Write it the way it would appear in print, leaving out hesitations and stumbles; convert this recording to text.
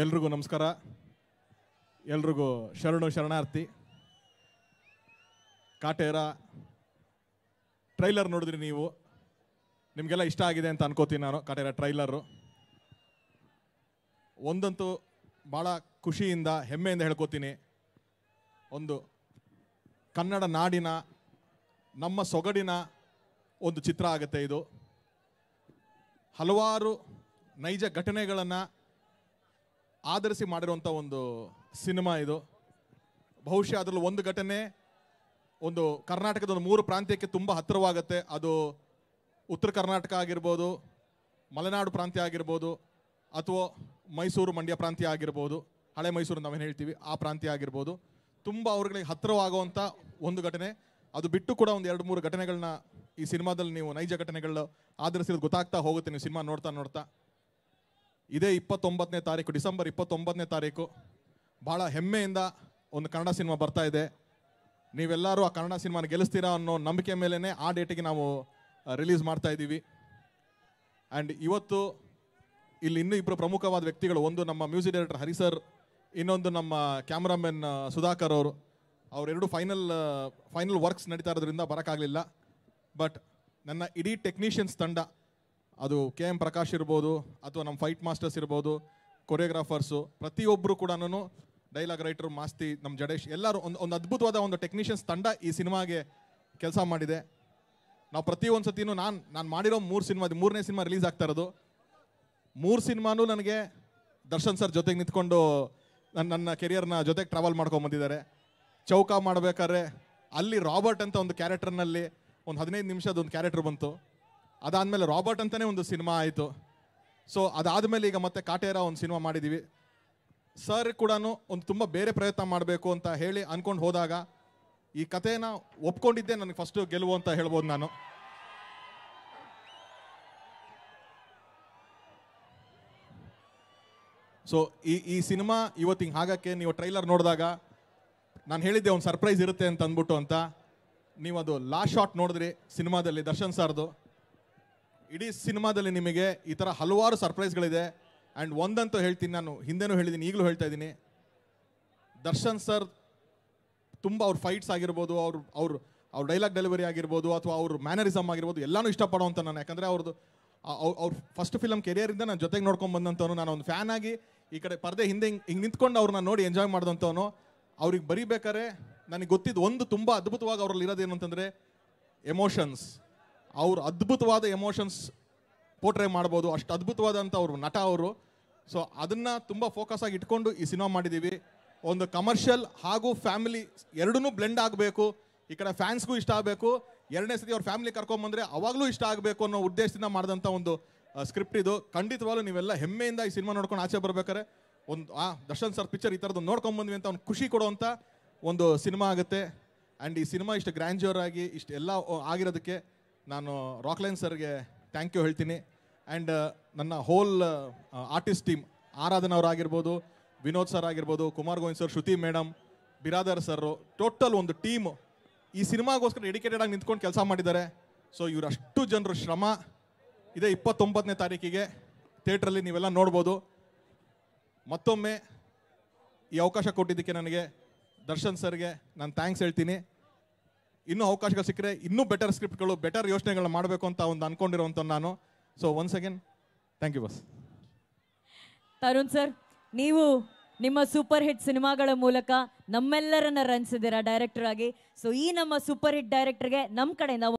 ಎಲ್ರಿಗೂ ನಮಸ್ಕಾರ. ಎಲ್ರಿಗೂ ಶರಣಾರ್ಥಿ. ಕಾಟೇರ ಟ್ರೈಲರ್ ನೋಡಿದ್ರಿ ನೀವು, ನಿಮಗೆಲ್ಲ ಇಷ್ಟ ಆಗಿದೆ ಅಂತ ಅನ್ಕೋತೀನಿ ನಾನು. ಕಾಟೇರ ಟ್ರೈಲರು ಒಂದಂತೂ ಭಾಳ ಖುಷಿಯಿಂದ ಹೆಮ್ಮೆಯಿಂದ ಹೇಳ್ಕೋತೀನಿ, ಒಂದು ಕನ್ನಡ ನಾಡಿನ ನಮ್ಮ ಸೊಗಡಿನ ಒಂದು ಚಿತ್ರ ಆಗುತ್ತೆ ಇದು. ಹಲವಾರು ನೈಜ ಘಟನೆಗಳನ್ನು ಆಧರಿಸಿ ಮಾಡಿರುವಂಥ ಒಂದು ಸಿನಿಮಾ ಇದು. ಬಹುಶಃ ಅದರಲ್ಲಿ ಒಂದು ಘಟನೆ ಒಂದು ಕರ್ನಾಟಕದ ಒಂದು 3 ಪ್ರಾಂತ್ಯಕ್ಕೆ ತುಂಬ ಹತ್ತಿರವಾಗುತ್ತೆ. ಅದು ಉತ್ತರ ಕರ್ನಾಟಕ ಆಗಿರ್ಬೋದು, ಮಲೆನಾಡು ಪ್ರಾಂತ್ಯ ಆಗಿರ್ಬೋದು, ಅಥವಾ ಮೈಸೂರು ಮಂಡ್ಯ ಪ್ರಾಂತ್ಯ ಆಗಿರ್ಬೋದು, ಹಳೆ ಮೈಸೂರು ನಾವೇನು ಹೇಳ್ತೀವಿ ಆ ಪ್ರಾಂತ್ಯ ಆಗಿರ್ಬೋದು. ತುಂಬ ಅವ್ರಿಗೆ ಹತ್ತಿರವಾಗುವಂಥ ಒಂದು ಘಟನೆ. ಅದು ಬಿಟ್ಟು ಕೂಡ ಒಂದು 2-3 ಘಟನೆಗಳನ್ನ ಈ ಸಿನಿಮಾದಲ್ಲಿ ನೀವು ನೈಜ ಘಟನೆಗಳು ಆಧರಿಸಿರೋದು ಗೊತ್ತಾಗ್ತಾ ಹೋಗುತ್ತೆ ನೀವು ಸಿನಿಮಾ ನೋಡ್ತಾ. ಇದೇ 29ನೇ ತಾರೀಕು, ಡಿಸೆಂಬರ್ 29ನೇ ತಾರೀಕು ಭಾಳ ಹೆಮ್ಮೆಯಿಂದ ಒಂದು ಕನ್ನಡ ಸಿನಿಮಾ ಬರ್ತಾ ಇದೆ. ನೀವೆಲ್ಲರೂ ಆ ಕನ್ನಡ ಸಿನಿಮಾನ ಗೆಲ್ಲಿಸ್ತೀರಾ ಅನ್ನೋ ನಂಬಿಕೆ ಮೇಲೇ ಆ ಡೇಟಿಗೆ ನಾವು ರಿಲೀಸ್ ಮಾಡ್ತಾ ಇದ್ದೀವಿ. ಆ್ಯಂಡ್ ಇವತ್ತು ಇಲ್ಲಿ ಇನ್ನೂ 2 ಪ್ರಮುಖವಾದ ವ್ಯಕ್ತಿಗಳು, ಒಂದು ನಮ್ಮ ಮ್ಯೂಸಿಕ್ ಡೈರೆಕ್ಟರ್ ಹರಿ ಸರ್, ಇನ್ನೊಂದು ನಮ್ಮ ಕ್ಯಾಮ್ರಾಮನ್ ಸುಧಾಕರ್ ಅವರು. ಅವರೆರಡು ಫೈನಲ್ ವರ್ಕ್ಸ್ ನಡೀತಾ ಇರೋದ್ರಿಂದ ಬರೋಕ್ಕಾಗಲಿಲ್ಲ. ಬಟ್ ನನ್ನ ಇಡೀ ಟೆಕ್ನಿಷಿಯನ್ಸ್ ತಂಡ, ಅದು KM ಪ್ರಕಾಶ್ ಇರ್ಬೋದು, ಅಥವಾ ನಮ್ಮ ಫೈಟ್ ಮಾಸ್ಟರ್ಸ್ ಇರ್ಬೋದು, ಕೊರಿಯೋಗ್ರಾಫರ್ಸು, ಪ್ರತಿಯೊಬ್ಬರು ಕೂಡ, ಡೈಲಾಗ್ ರೈಟರ್ ಮಾಸ್ತಿ, ನಮ್ಮ ಜಡೇಶ್, ಎಲ್ಲರೂ ಒಂದು ಅದ್ಭುತವಾದ ಒಂದು ಟೆಕ್ನಿಷಿಯನ್ಸ್ ತಂಡ ಈ ಸಿನಿಮಾಗೆ ಕೆಲಸ ಮಾಡಿದೆ. ನಾವು ಪ್ರತಿಯೊಂದು ಸತಿನೂ ನಾನು ಮಾಡಿರೋ 3 ಸಿನಿಮಾ, 3ನೇ ಸಿನಿಮಾ ರಿಲೀಸ್ ಆಗ್ತಾ ಇರೋದು. 3 ಸಿನಿಮಾನೂ ನನಗೆ ದರ್ಶನ್ ಸರ್ ಜೊತೆಗೆ ನಿಂತ್ಕೊಂಡು ನನ್ನ ಕೆರಿಯರ್ನ ಜೊತೆಗೆ ಟ್ರಾವೆಲ್ ಮಾಡ್ಕೊಂಬಂದಿದ್ದಾರೆ. ಚೌಕ ಮಾಡಬೇಕಾದ್ರೆ ಅಲ್ಲಿ ರಾಬರ್ಟ್ ಅಂತ ಒಂದು ಕ್ಯಾರೆಕ್ಟರ್ನಲ್ಲಿ ಒಂದು 15 ನಿಮಿಷದ ಒಂದು ಕ್ಯಾರೆಕ್ಟರ್ ಬಂತು. ಅದಾದಮೇಲೆ ರಾಬರ್ಟ್ ಅಂತಲೇ ಒಂದು ಸಿನಿಮಾ ಆಯಿತು. ಸೊ ಅದಾದಮೇಲೆ ಈಗ ಮತ್ತೆ ಕಾಟೇರ ಒಂದು ಸಿನಿಮಾ ಮಾಡಿದ್ದೀವಿ. ಸರ್ ಕೂಡ ಒಂದು ತುಂಬ ಬೇರೆ ಪ್ರಯತ್ನ ಮಾಡಬೇಕು ಅಂತ ಹೇಳಿ ಅಂದ್ಕೊಂಡು ಹೋದಾಗ ಈ ಕಥೆನ ಒಪ್ಕೊಂಡಿದ್ದೆ ನನಗೆ ಫಸ್ಟು ಗೆಲುವು ಅಂತ ಹೇಳ್ಬೋದು ನಾನು. ಸೊ ಈ ಸಿನಿಮಾ ಇವತ್ತು ಹಿಂಗೆ ಆಗಕ್ಕೆ ನೀವು ಟ್ರೈಲರ್ ನೋಡಿದಾಗ ನಾನು ಹೇಳಿದ್ದೆ ಒಂದು ಸರ್ಪ್ರೈಸ್ ಇರುತ್ತೆ ಅಂತ ಅಂದ್ಬಿಟ್ಟು ಅಂತ. ನೀವು ಅದು ಲಾಸ್ಟ್ ಶಾಟ್ ನೋಡಿದ್ರಿ ಸಿನಿಮಾದಲ್ಲಿ ದರ್ಶನ್ ಸರ್ದು. ಇಡೀ ಸಿನಿಮಾದಲ್ಲಿ ನಿಮಗೆ ಈ ಥರ ಹಲವಾರು ಸರ್ಪ್ರೈಸ್ಗಳಿದೆ. ಆ್ಯಂಡ್ ಒಂದಂತೂ ಹೇಳ್ತೀನಿ, ನಾನು ಹಿಂದೆನೂ ಹೇಳಿದ್ದೀನಿ, ಈಗಲೂ ಹೇಳ್ತಾ ಇದ್ದೀನಿ, ದರ್ಶನ್ ಸರ್ ತುಂಬ ಅವ್ರ ಫೈಟ್ಸ್ ಆಗಿರ್ಬೋದು, ಅವ್ರ ಡೈಲಾಗ್ ಡೆಲಿವರಿ ಆಗಿರ್ಬೋದು, ಅಥವಾ ಅವ್ರ ಮ್ಯಾನರಿಸಮ್ ಆಗಿರ್ಬೋದು, ಎಲ್ಲನೂ ಇಷ್ಟಪಡೋವಂಥ ನಾನು. ಯಾಕಂದರೆ ಅವ್ರ ಫಸ್ಟ್ ಫಿಲಮ್ ಕೆರಿಯರಿಂದ ನಾನು ಜೊತೆಗೆ ನೋಡ್ಕೊಂಡು ಬಂದಂಥವನು. ನಾನು ಒಂದು ಫ್ಯಾನ್ ಆಗಿ ಈ ಕಡೆ ಪರದೆ ಹಿಂದೆ ಹಿಂಗೆ ನಿಂತ್ಕೊಂಡು ಅವ್ರನ್ನ ನೋಡಿ ಎಂಜಾಯ್ ಮಾಡಿದಂಥವನು. ಅವ್ರಿಗೆ ಬರೀಬೇಕಾದ್ರೆ ನನಗೆ ಗೊತ್ತಿದ್ದು ಒಂದು ತುಂಬ ಅದ್ಭುತವಾಗಿ ಅವರಲ್ಲಿ ಇರೋದೇನು ಅಂತಂದರೆ ಎಮೋಷನ್ಸ್. ಅವ್ರು ಅದ್ಭುತವಾದ ಎಮೋಷನ್ಸ್ ಪೋರ್ಟ್ರೇ ಮಾಡ್ಬೋದು, ಅಷ್ಟು ಅದ್ಭುತವಾದಂಥ ಅವರು ನಟ ಅವರು. ಸೊ ಅದನ್ನು ತುಂಬ ಫೋಕಸ್ ಆಗಿ ಇಟ್ಕೊಂಡು ಈ ಸಿನಿಮಾ ಮಾಡಿದ್ದೀವಿ. ಒಂದು ಕಮರ್ಷಿಯಲ್ ಹಾಗೂ ಫ್ಯಾಮಿಲಿ ಎರಡನ್ನೂ ಬ್ಲೆಂಡ್ ಆಗಬೇಕು. ಈ ಕಡೆ ಫ್ಯಾನ್ಸ್ಗೂ ಇಷ್ಟ ಆಗಬೇಕು, ಎರಡನೇ ಸತಿ ಅವ್ರ ಫ್ಯಾಮಿಲಿ ಕರ್ಕೊಂಬಂದರೆ ಅವಾಗಲೂ ಇಷ್ಟ ಆಗಬೇಕು ಅನ್ನೋ ಉದ್ದೇಶದಿಂದ ಮಾಡಿದಂಥ ಒಂದು ಸ್ಕ್ರಿಪ್ಟ್ ಇದು. ಖಂಡಿತವಾಗ್ಲೂ ನೀವೆಲ್ಲ ಹೆಮ್ಮೆಯಿಂದ ಈ ಸಿನಿಮಾ ನೋಡ್ಕೊಂಡು ಆಚೆ ಬರ್ಬೇಕಾರೆ ಒಂದು ದರ್ಶನ್ ಸರ್ ಪಿಕ್ಚರ್ ಈ ಥರದ್ದು ನೋಡ್ಕೊಂಬಂದ್ವಿ ಅಂತ ಒಂದು ಖುಷಿ ಕೊಡುವಂಥ ಒಂದು ಸಿನಿಮಾ ಆಗುತ್ತೆ. ಆ್ಯಂಡ್ ಈ ಸಿನಿಮಾ ಇಷ್ಟು ಗ್ರ್ಯಾಂಡ್ಯೂರ್ ಆಗಿ ಇಷ್ಟು ಎಲ್ಲ ಆಗಿರೋದಕ್ಕೆ ನಾನು ರಾಕ್ಲೈನ್ ಸರ್ಗೆ ಥ್ಯಾಂಕ್ ಯು ಹೇಳ್ತೀನಿ. ಆ್ಯಂಡ್ ನನ್ನ ಹೋಲ್ ಆರ್ಟಿಸ್ಟ್ ಟೀಮ್, ಆರಾಧನಾ ಅವರಾಗಿರ್ಬೋದು, ವಿನೋದ್ ಸರ್ ಆಗಿರ್ಬೋದು, ಕುಮಾರ್ ಗೋವಿಂದ್ ಸರ್, ಶ್ರುತಿ ಮೇಡಮ್, ಬಿರಾದರ್ ಸರ್, ಟೋಟಲ್ ಒಂದು ಟೀಮು ಈ ಸಿನಿಮಾಗೋಸ್ಕರ ಡೆಡಿಕೇಟೆಡ್ ಆಗಿ ನಿಂತ್ಕೊಂಡು ಕೆಲಸ ಮಾಡಿದ್ದಾರೆ. ಸೊ ಇವರಷ್ಟು ಜನರು ಶ್ರಮ ಇದೆ. 29ನೇ ತಾರೀಕಿಗೆ ಥಿಯೇಟ್ರಲ್ಲಿ ನೀವೆಲ್ಲ ನೋಡ್ಬೋದು. ಮತ್ತೊಮ್ಮೆ ಈ ಅವಕಾಶ ಕೊಟ್ಟಿದ್ದಕ್ಕೆ ನನಗೆ ದರ್ಶನ್ ಸರ್ಗೆ ನಾನು ಥ್ಯಾಂಕ್ಸ್ ಹೇಳ್ತೀನಿ. ಇನ್ನೂ ಅವಕಾಶಗಳು ಸಿಕ್ಕರೆ ಇನ್ನೂ ಬೆಟರ್ ಸ್ಕ್ರಿಪ್ಟ್ಗಳು, ಬೆಟರ್ ಯೋಚನೆಗಳನ್ನ ಮಾಡಬೇಕು ಅಂತ ಒಂದು ಅಂದ್ಕೊಂಡಿರೋವಂಥ ನಾನು. So once again thank you ಬಸ್. ತರುಣ್ ಸರ್, ನೀವು ನಿಮ್ಮ ಸೂಪರ್ ಹಿಟ್ ಸಿನಿಮಾಗಳ ಮೂಲಕ ನಮ್ಮೆಲ್ಲರನ್ನ ರಂಜಿಸಿದ್ದೀರಾ ಡೈರೆಕ್ಟರ್ ಆಗಿ. ಸೊ ಈ ನಮ್ಮ ಸೂಪರ್ ಹಿಟ್ ಡೈರೆಕ್ಟರ್ಗೆ ನಮ್ಮ ಕಡೆ ನಾವು